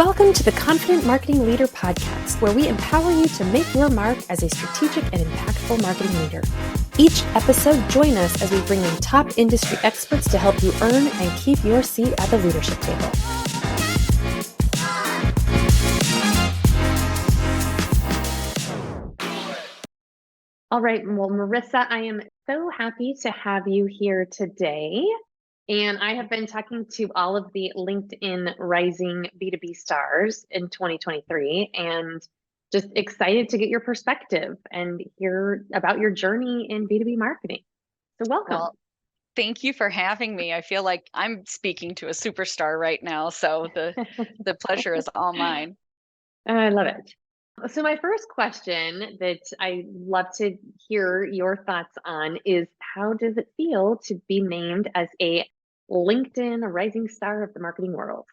Welcome to the Confident Marketing Leader podcast, where we empower you to make your mark as a strategic and impactful marketing leader. Each episode, join us as we bring in top industry experts to help you earn and keep your seat at the leadership table. All right, well, Marisa, I am so happy to have you here today. And I have been talking to all of the LinkedIn Rising B2B stars in 2023 and just excited to get your perspective and hear about your journey in B2B marketing. So welcome. Well, thank you for having me. I feel like I'm speaking to a superstar right now, so the pleasure is all mine. I love it. So my first question that I love to hear your thoughts on is, how does it feel to be named as a LinkedIn Rising Star of the marketing world?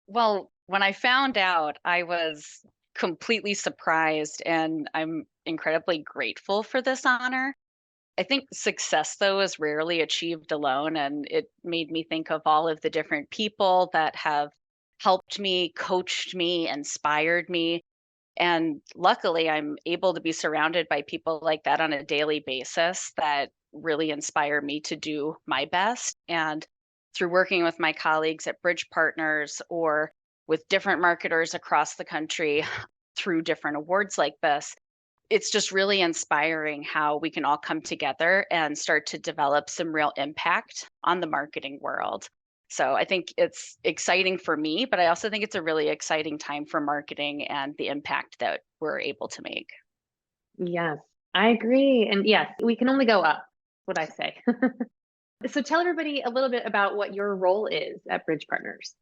Well, when I found out, I was completely surprised, and I'm incredibly grateful for this honor. I think success, though, is rarely achieved alone, and it made me think of all of the different people that have helped me, coached me, inspired me. And luckily, I'm able to be surrounded by people like that on a daily basis that really inspire me to do my best. And through working with my colleagues at Bridge Partners or with different marketers across the country through different awards like this, it's just really inspiring how we can all come together and start to develop some real impact on the marketing world. So I think it's exciting for me, but I also think it's a really exciting time for marketing and the impact that we're able to make. Yes, I agree. And yes, we can only go up, what I say. So tell everybody a little bit about what your role is at Bridge Partners.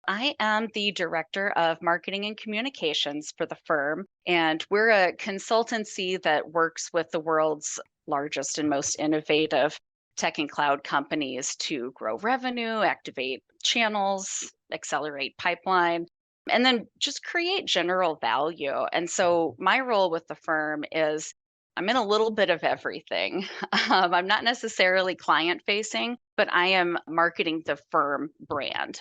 I am the director of marketing and communications for the firm, and we're a consultancy that works with the world's largest and most innovative tech and cloud companies to grow revenue, activate channels, accelerate pipeline, and then just create general value. And so my role with the firm is I'm in a little bit of everything. I'm not necessarily client facing, but I am marketing the firm brand.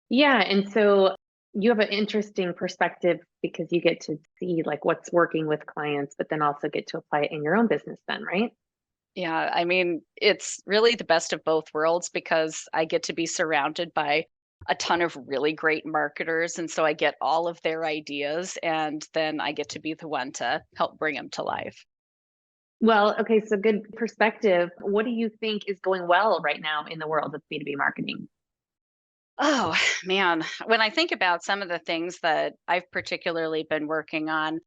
Yeah, and so you have an interesting perspective because you get to see like what's working with clients, but then also get to apply it in your own business then, right? Yeah, I mean, it's really the best of both worlds because I get to be surrounded by a ton of really great marketers. And so I get all of their ideas, and then I get to be the one to help bring them to life. Well, okay, so good perspective. What do you think is going well right now in the world of B2B marketing? Oh, man. When I think about some of the things that I've particularly been working on,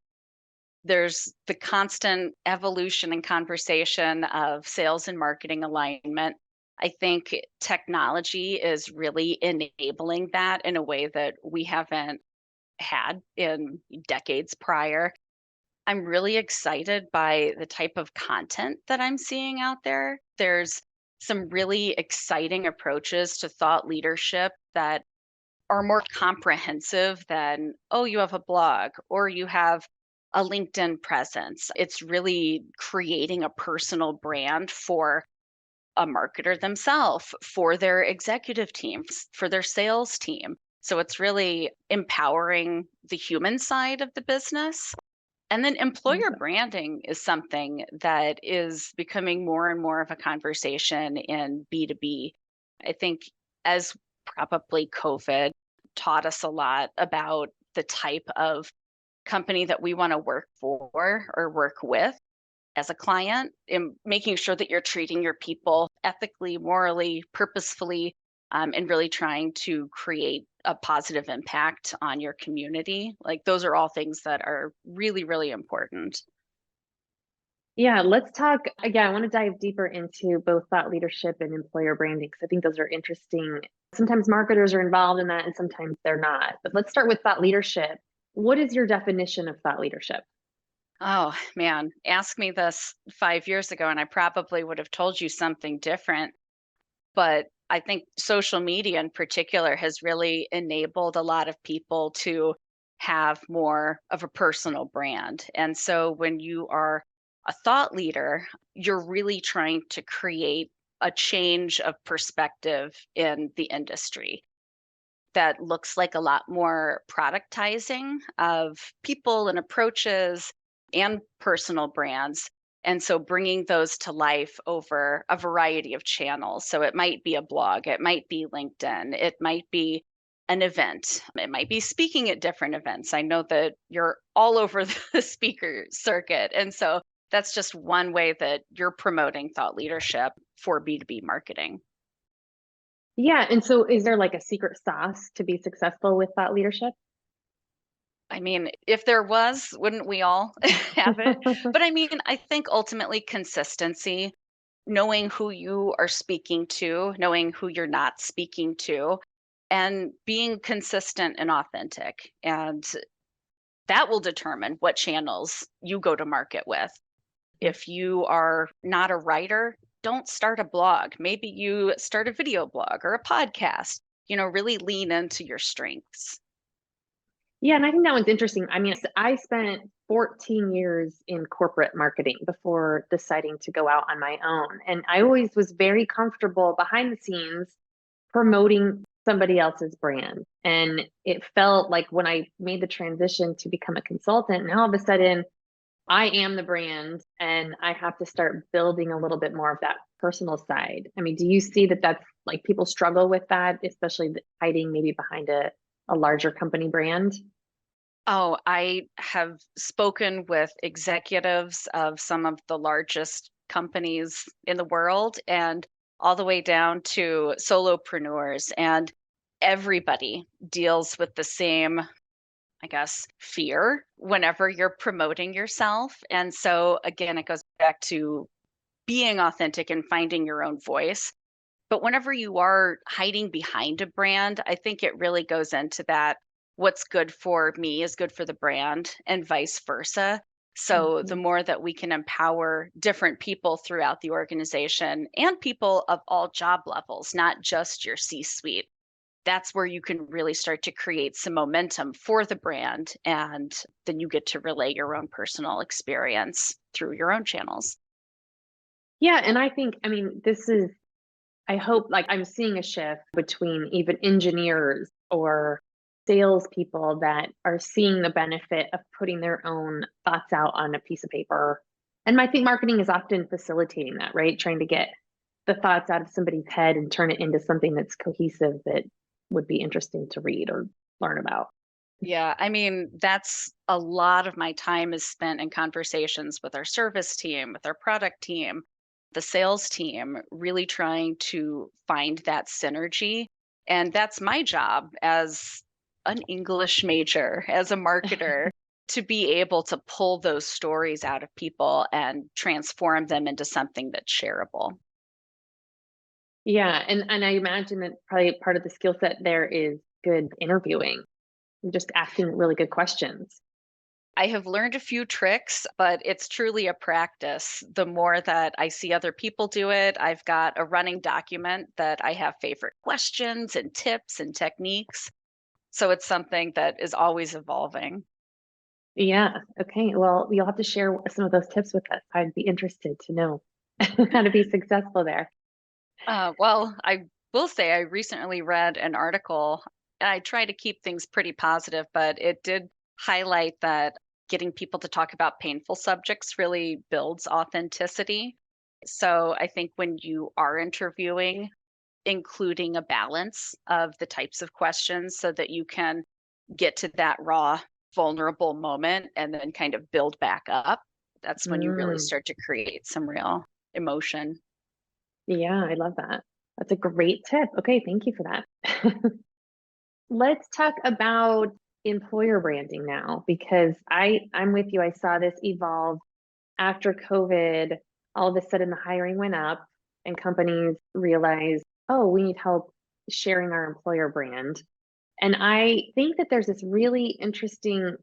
there's the constant evolution and conversation of sales and marketing alignment. I think technology is really enabling that in a way that we haven't had in decades prior. I'm really excited by the type of content that I'm seeing out there. There's some really exciting approaches to thought leadership that are more comprehensive than, oh, you have a blog or you have a LinkedIn presence. It's really creating a personal brand for a marketer themselves, for their executive teams, for their sales team. So it's really empowering the human side of the business. And then employer Awesome. branding is something that is becoming more and more of a conversation in B2B. I think as probably COVID taught us a lot about the type of company that we want to work for or work with as a client, in making sure that you're treating your people ethically, morally, purposefully, and really trying to create a positive impact on your community. Like those are all things that are really, really important. Yeah, let's talk. Again, I want to dive deeper into both thought leadership and employer branding because I think those are interesting. Sometimes marketers are involved in that and sometimes they're not. But let's start with thought leadership. What is your definition of thought leadership? Oh man, ask me this 5 years ago, and I probably would have told you something different. But I think social media in particular has really enabled a lot of people to have more of a personal brand. And so when you are a thought leader, you're really trying to create a change of perspective in the industry. that looks like a lot more productizing of people and approaches and personal brands. And so bringing those to life over a variety of channels. So it might be a blog, it might be LinkedIn, it might be an event, it might be speaking at different events. I know that you're all over the speaker circuit. And so that's just one way that you're promoting thought leadership for B2B marketing. Yeah. And so is there like a secret sauce to be successful with thought leadership? I mean, if there was, wouldn't we all have it? But I mean, I think ultimately consistency, knowing who you are speaking to, knowing who you're not speaking to, and being consistent and authentic. And that will determine what channels you go to market with. If you are not a writer, don't start a blog. Maybe you start a video blog or a podcast. Really lean into your strengths. Yeah, and I think that one's interesting. I mean, I spent 14 years in corporate marketing before deciding to go out on my own. And I always was very comfortable behind the scenes promoting somebody else's brand. And it felt like when I made the transition to become a consultant, now all of a sudden I am the brand and I have to start building a little bit more of that personal side. I mean, do you see that that's like people struggle with that, especially hiding maybe behind a larger company brand? Oh, I have spoken with executives of some of the largest companies in the world and all the way down to solopreneurs. And everybody deals with the same, I guess, fear whenever you're promoting yourself. And so, again, it goes back to being authentic and finding your own voice. But whenever you are hiding behind a brand, I think it really goes into that what's good for me is good for the brand and vice versa. So the Mhm. more that we can empower different people throughout the organization and people of all job levels, not just your C-suite, that's where you can really start to create some momentum for the brand. And then you get to relay your own personal experience through your own channels. Yeah, and I think, I mean, I hope like I'm seeing a shift between even engineers or salespeople that are seeing the benefit of putting their own thoughts out on a piece of paper. And I think marketing is often facilitating that, right? Trying to get the thoughts out of somebody's head and turn it into something that's cohesive that would be interesting to read or learn about. Yeah, I mean, that's a lot of my time is spent in conversations with our service team, with our product team, the sales team, really trying to find that synergy. And that's my job as an English major, as a marketer, to be able to pull those stories out of people and transform them into something that's shareable. Yeah, and I imagine that probably part of the skill set there is good interviewing, just asking really good questions. I have learned a few tricks, but it's truly a practice. The more that I see other people do it, I've got a running document that I have favorite questions and tips and techniques. So it's something that is always evolving. Yeah. Okay. Well, you'll have to share some of those tips with us. I'd be interested to know how to be successful there. Well, I will say I recently read an article, and I try to keep things pretty positive, but it did highlight that getting people to talk about painful subjects really builds authenticity. So I think when you are interviewing, including a balance of the types of questions so that you can get to that raw, vulnerable moment and then kind of build back up. That's when you really Mm, start to create some real emotion. yeah, I love that. That's a great tip. Okay, thank you for that. Let's talk about employer branding now because I'm with you. I saw this evolve after COVID. All of a sudden the hiring went up and companies realized, oh, we need help sharing our employer brand. And I think that there's this really interesting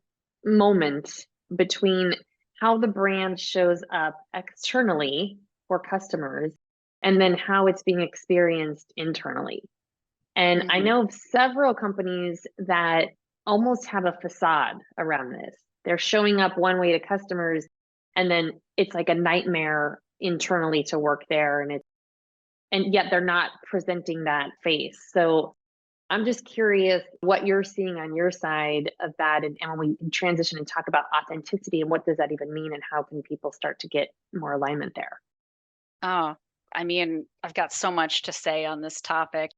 moment between how the brand shows up externally for customers and then how it's being experienced internally. And I Mhm. know of several companies that almost have a facade around this. They're showing up one way to customers, and then it's like a nightmare internally to work there, and yet they're not presenting that face. So I'm just curious what you're seeing on your side of that. And when we transition and talk about authenticity and what does that even mean and how can people start to get more alignment there? Oh, I mean, I've got so much to say on this topic.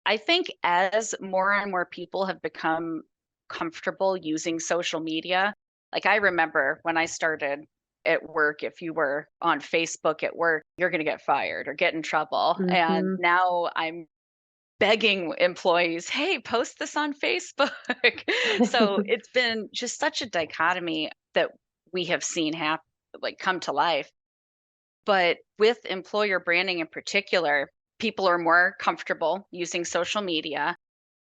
I think as more and more people have become comfortable using social media, like I remember when I started at work, if you were on Facebook at work, you're going to get fired or get in trouble. And Hmm. now I'm begging employees, hey, post this on Facebook. So it's been just such a dichotomy that we have seen like come to life. But with employer branding in particular, people are more comfortable using social media.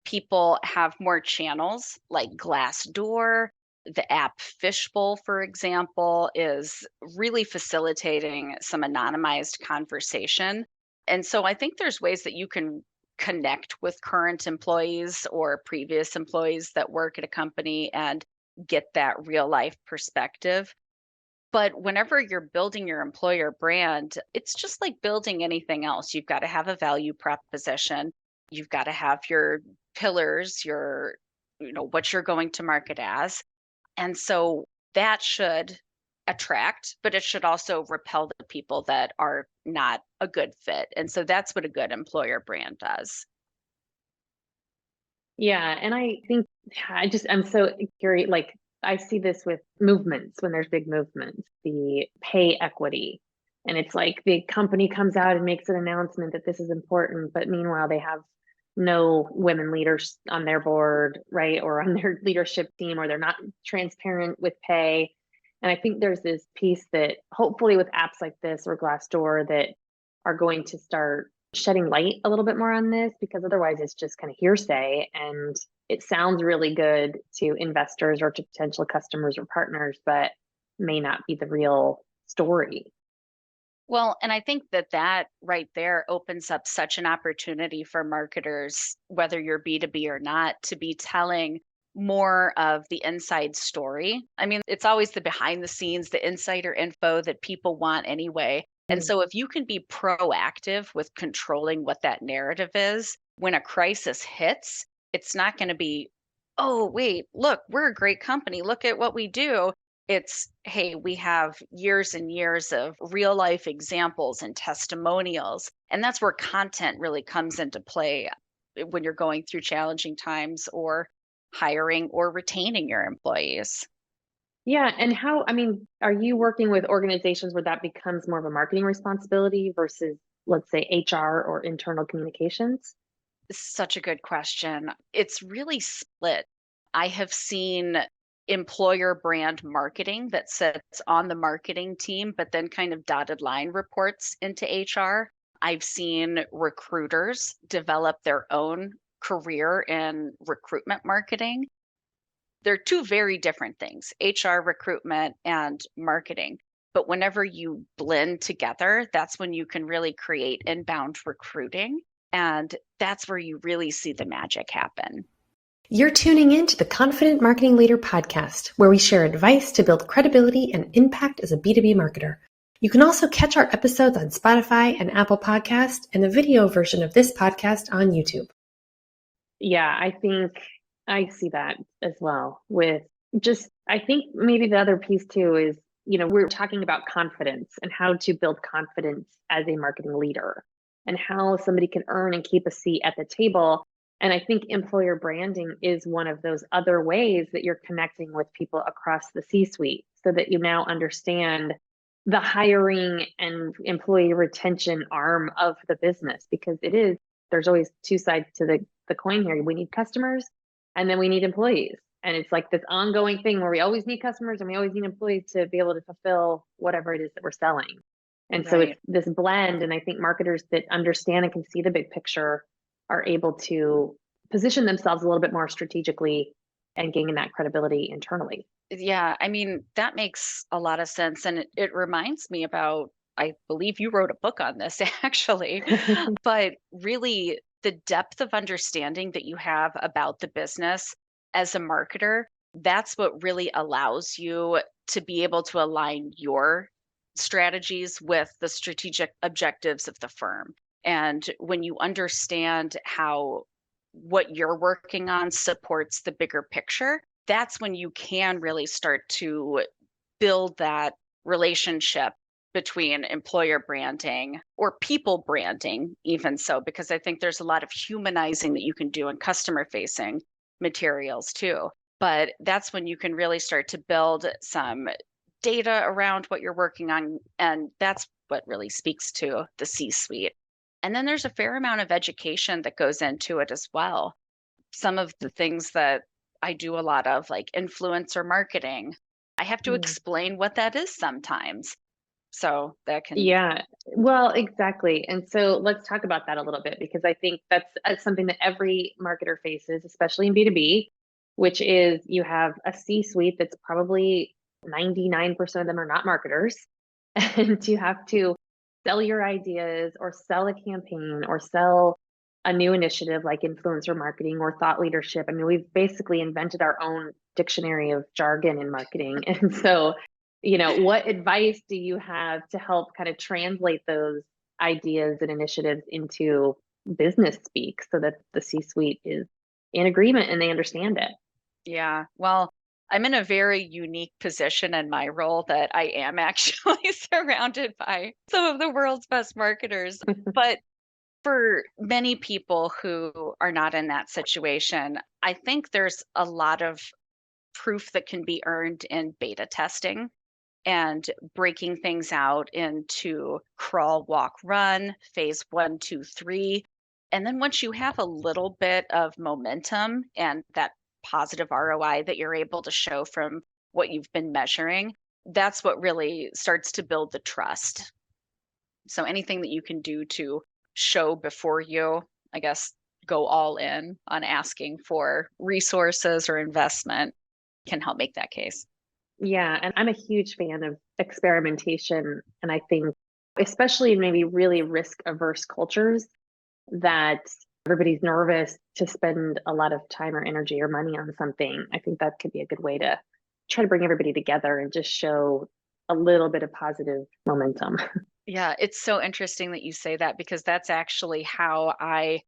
People have more channels like Glassdoor. The app Fishbowl, for example, is really facilitating some anonymized conversation. And so I think there's ways that you can connect with current employees or previous employees that work at a company and get that real life perspective. But whenever you're building your employer brand, it's just like building anything else. You've got to have a value proposition. You've got to have your pillars, what you're going to market as. And so that should attract, but it should also repel the people that are not a good fit. And so that's what a good employer brand does. Yeah, and I think I'm so curious. Like, I see this with movements when there's big movements, the pay equity. And it's like the company comes out and makes an announcement that this is important, but meanwhile, they have no women leaders on their board, right? Or on their leadership team, or they're not transparent with pay. And I think there's this piece that hopefully with apps like this or Glassdoor that are going to start shedding light a little bit more on this, because otherwise it's just kind of hearsay and it sounds really good to investors or to potential customers or partners, but may not be the real story. Well, and I think that right there opens up such an opportunity for marketers, whether you're B2B or not, to be telling more of the inside story. I mean, it's always the behind the scenes, the insider info that people want anyway. And Mm. so if you can be proactive with controlling what that narrative is, when a crisis hits, it's not going to be, oh, wait, look, we're a great company. Look at what we do. It's, hey, we have years and years of real life examples and testimonials. And that's where content really comes into play when you're going through challenging times or hiring or retaining your employees. Yeah. And I mean, are you working with organizations where that becomes more of a marketing responsibility versus, let's say, HR or internal communications? Such a good question. It's really split. I have seen employer brand marketing that sits on the marketing team, but then kind of dotted line reports into HR. I've seen recruiters develop their own career in recruitment marketing. They're two very different things, HR recruitment and marketing. But whenever you blend together, that's when you can really create inbound recruiting. And that's where you really see the magic happen. You're tuning in to the Confident Marketing Leader podcast, where we share advice to build credibility and impact as a B2B marketer. You can also catch our episodes on Spotify and Apple Podcast and the video version of this podcast on YouTube. Yeah, I think I see that as well with just, I think maybe the other piece too is, we're talking about confidence and how to build confidence as a marketing leader and how somebody can earn and keep a seat at the table. And I think employer branding is one of those other ways that you're connecting with people across the C-suite so that you now understand the hiring and employee retention arm of the business, because there's always two sides to the coin here. We need customers and then we need employees. And it's like this ongoing thing where we always need customers and we always need employees to be able to fulfill whatever it is that we're selling. And so it's Right. this blend. And I think marketers that understand and can see the big picture are able to position themselves a little bit more strategically and gain that credibility internally. Yeah, I mean, that makes a lot of sense. And it reminds me about, I believe you wrote a book on this actually, but really the depth of understanding that you have about the business as a marketer, that's what really allows you to be able to align your strategies with the strategic objectives of the firm. And when you understand how what you're working on supports the bigger picture, that's when you can really start to build that relationship between employer branding or people branding, even so, because I think there's a lot of humanizing that you can do in customer facing materials too. But that's when you can really start to build some data around what you're working on. And that's what really speaks to the C suite. And then there's a fair amount of education that goes into it as well. Some of the things that I do a lot of, like influencer marketing, I have to Mm. explain what that is sometimes. So that can, Yeah, well, exactly. And so let's talk about that a little bit because I think that's something that every marketer faces, especially in B2B, which is you have a C-suite that's probably 99% of them are not marketers. And you have to sell your ideas or sell a campaign or sell a new initiative like influencer marketing or thought leadership. I mean, we've basically invented our own dictionary of jargon in marketing. And so what advice do you have to help kind of translate those ideas and initiatives into business speak so that the C-suite is in agreement and they understand it? yeah. Well, I'm in a very unique position in my role that I am actually surrounded by some of the world's best marketers. But for many people who are not in that situation, I think there's a lot of proof that can be earned in beta testing and breaking things out into crawl, walk, run, phase 1, 2, 3. And then once you have a little bit of momentum and that positive ROI that you're able to show from what you've been measuring, that's what really starts to build the trust. So anything that you can do to show before you, I guess, go all in on asking for resources or investment can help make that case. Yeah, and I'm a huge fan of experimentation. And I think, especially in maybe really risk averse cultures, that everybody's nervous to spend a lot of time or energy or money on something. I think that could be a good way to try to bring everybody together and just show a little bit of positive momentum. Yeah, it's so interesting that you say that because that's actually how I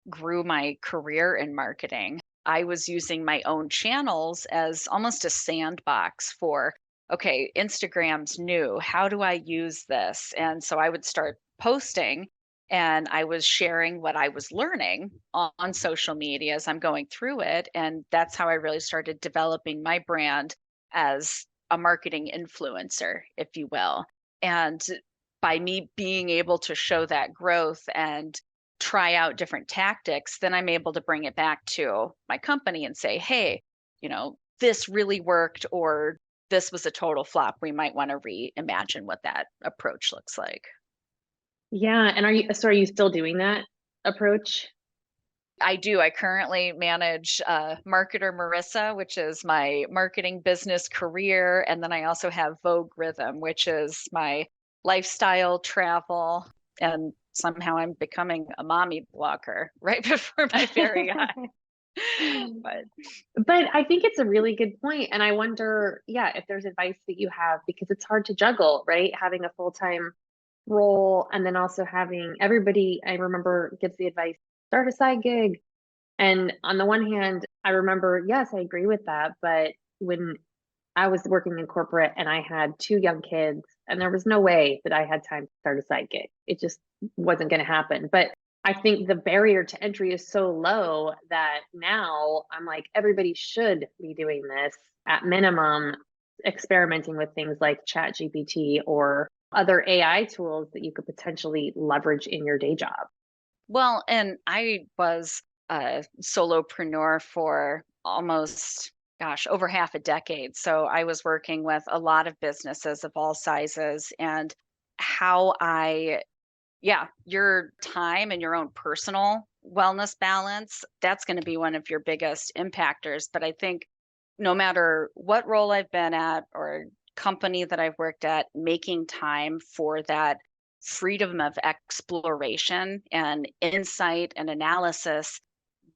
grew my career in marketing. I was using my own channels as almost a sandbox for, okay, Instagram's new. How do I use this? And so I would start posting and I was sharing what I was learning on social media as I'm going through it. And that's how I really started developing my brand as a marketing influencer, if you will. And by me being able to show that growth and try out different tactics, then I'm able to bring it back to my company and say, hey, this really worked, or this was a total flop. We might want to reimagine what that approach looks like. Yeah, and are you still doing that approach? I do. I currently manage Marketer Marissa, which is my marketing business career. And then I also have Vogue Rhythm, which is my lifestyle travel. And somehow I'm becoming a mommy blogger right before my very eyes. But But I think it's a really good point. And I wonder, yeah, if there's advice that you have, because it's hard to juggle, right? Having a full-time role and then also having everybody, I remember, gives the advice, start a side gig. And on the one hand, I remember, yes, I agree with that. But when I was working in corporate and I had two young kids, and there was no way that I had time to start a side gig. It just wasn't going to happen. But I think the barrier to entry is so low that now I'm like, everybody should be doing this at minimum, experimenting with things like Chat GPT or other AI tools that you could potentially leverage in your day job. well, and I was a solopreneur for almost, gosh, over half a decade. So I was working with a lot of businesses of all sizes and how yeah, your time and your own personal wellness balance, that's going to be one of your biggest impactors. But I think no matter what role I've been at or company that I've worked at, making time for that freedom of exploration and insight and analysis,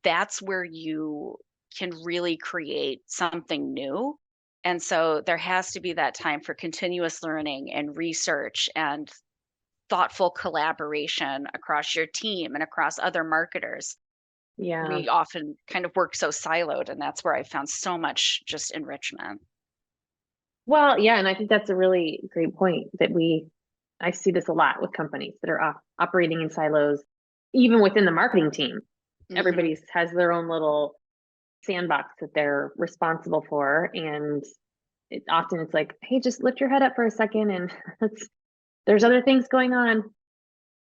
that's where you can really create something new. And so there has to be that time for continuous learning and research and thoughtful collaboration across your team and across other marketers. Yeah. We often kind of work so siloed, and that's where I found so much just enrichment. Well, yeah, and I think that's a really great point that I see this a lot with companies that are operating in silos, even within the marketing team. Hmm. Everybody's has their own little sandbox that they're responsible for, and it's like, hey, just lift your head up for a second, and there's other things going on.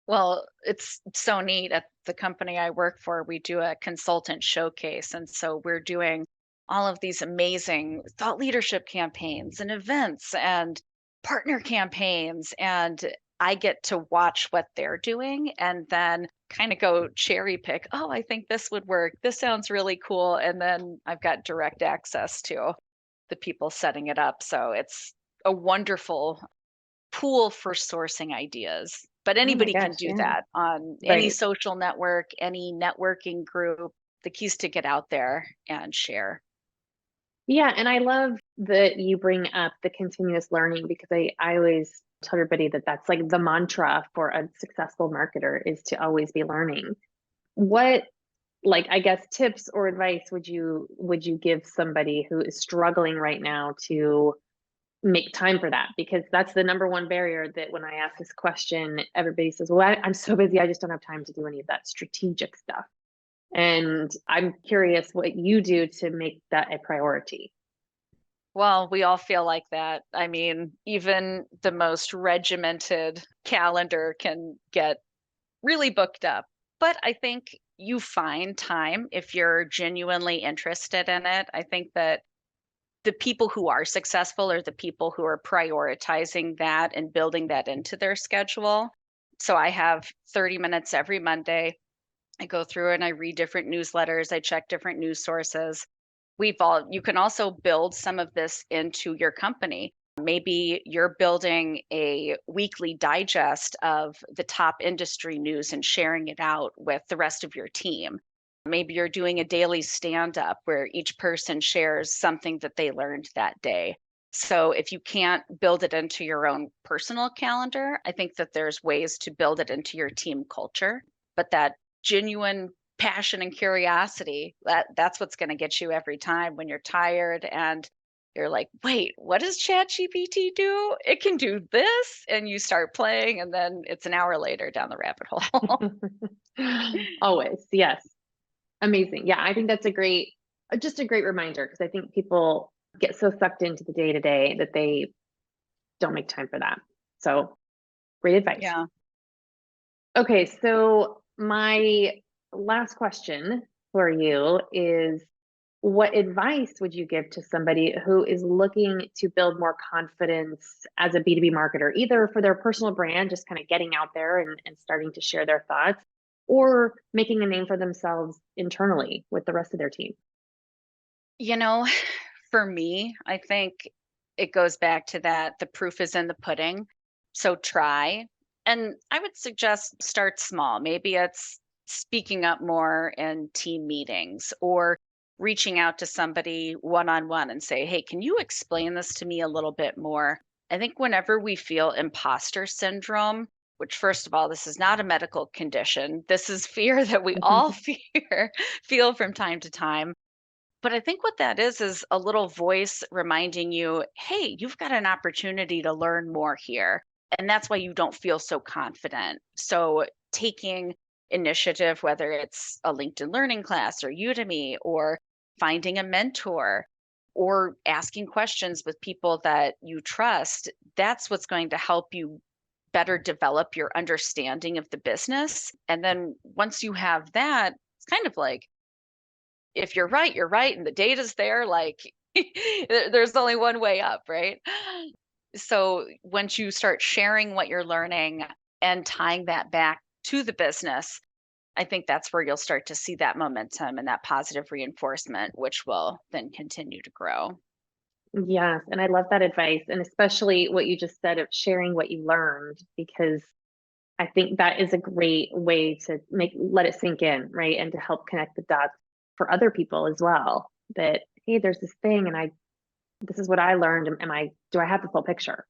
Well, it's so neat. At the company I work for, we do a consultant showcase. And so we're doing all of these amazing thought leadership campaigns and events and partner campaigns. And I get to watch what they're doing and then kind of go cherry pick. Oh, I think this would work. This sounds really cool. And then I've got direct access to the people setting it up. So it's a wonderful pool for sourcing ideas. But Oh my anybody can gosh, do yeah. that on any Right. social network, any networking group. The key is to get out there and share. Yeah, and I love that you bring up the continuous learning because I always tell everybody that that's like the mantra for a successful marketer is to always be learning. What, like, I guess, tips or advice would you give somebody who is struggling right now to make time for that? Because that's the number one barrier that when I ask this question, everybody says, well, I'm so busy, I just don't have time to do any of that strategic stuff. And I'm curious what you do to make that a priority. Well, we all feel like that. I mean, even the most regimented calendar can get really booked up. But I think you find time if you're genuinely interested in it. I think that the people who are successful are the people who are prioritizing that and building that into their schedule. So I have 30 minutes every Monday. I go through and I read different newsletters, I check different news sources. You can also build some of this into your company. Maybe you're building a weekly digest of the top industry news and sharing it out with the rest of your team. Maybe you're doing a daily stand up where each person shares something that they learned that day. So if you can't build it into your own personal calendar, I think that there's ways to build it into your team culture. But that genuine passion and curiosity, that's what's going to get you every time when you're tired and you're like, wait, what does ChatGPT do? It can do this. And you start playing, and then it's an hour later down the rabbit hole. Always, yes. Amazing. Yeah, I think that's just a great reminder because I think people get so sucked into the day to day that they don't make time for that. So, great advice. Yeah. Okay, so my last question for you is what advice would you give to somebody who is looking to build more confidence as a B2B marketer, either for their personal brand, just kind of getting out there and starting to share their thoughts, or making a name for themselves internally with the rest of their team? You know, for me, I think it goes back to that the proof is in the pudding. So try. And I would suggest start small. Maybe it's speaking up more in team meetings or reaching out to somebody one on one and say, hey, can you explain this to me a little bit more? I think whenever we feel imposter syndrome, which, first of all, this is not a medical condition, this is fear that we all feel from time to time. But I think what that is a little voice reminding you, hey, you've got an opportunity to learn more here. And that's why you don't feel so confident. So taking initiative, whether it's a LinkedIn learning class or Udemy or finding a mentor or asking questions with people that you trust, that's what's going to help you better develop your understanding of the business. And then once you have that, it's kind of like, if you're right, and the data's there, like there's only one way up, right? So once you start sharing what you're learning and tying that back to the business, I think that's where you'll start to see that momentum and that positive reinforcement, which will then continue to grow. Yes, and I love that advice, and especially what you just said of sharing what you learned, because I think that is a great way to let it sink in, right? And to help connect the dots for other people as well. That, hey, there's this thing, and this is what I learned. Do I have the full picture?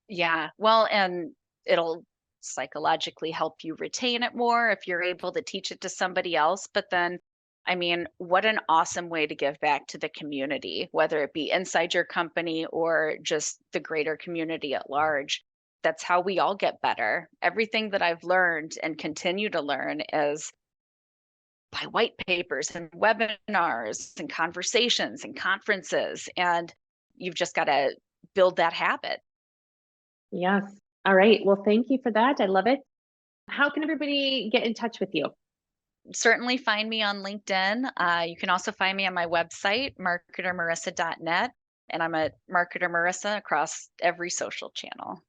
Yeah. Well, and it'll psychologically help you retain it more if you're able to teach it to somebody else. But then I mean, what an awesome way to give back to the community, whether it be inside your company or just the greater community at large. That's how we all get better. Everything that I've learned and continue to learn is by white papers and webinars and conversations and conferences. And you've just got to build that habit. Yes. All right. Well, thank you for that. I love it. How can everybody get in touch with you? Certainly find me on LinkedIn. You can also find me on my website, marketermarissa.net. And I'm a Marketer Marissa across every social channel.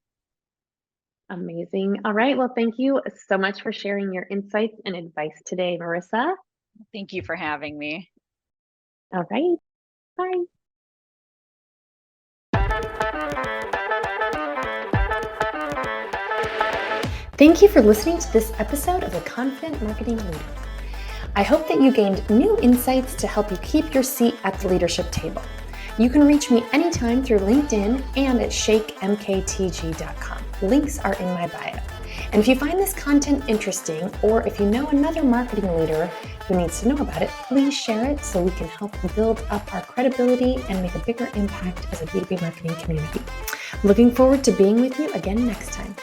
Amazing. All right. Well, thank you so much for sharing your insights and advice today, Marissa. Thank you for having me. All right. Bye. Thank you for listening to this episode of The Confident Marketing Leader. I hope that you gained new insights to help you keep your seat at the leadership table. You can reach me anytime through LinkedIn and at shakemktg.com. Links are in my bio. And if you find this content interesting, or if you know another marketing leader who needs to know about it, please share it so we can help build up our credibility and make a bigger impact as a B2B marketing community. Looking forward to being with you again next time.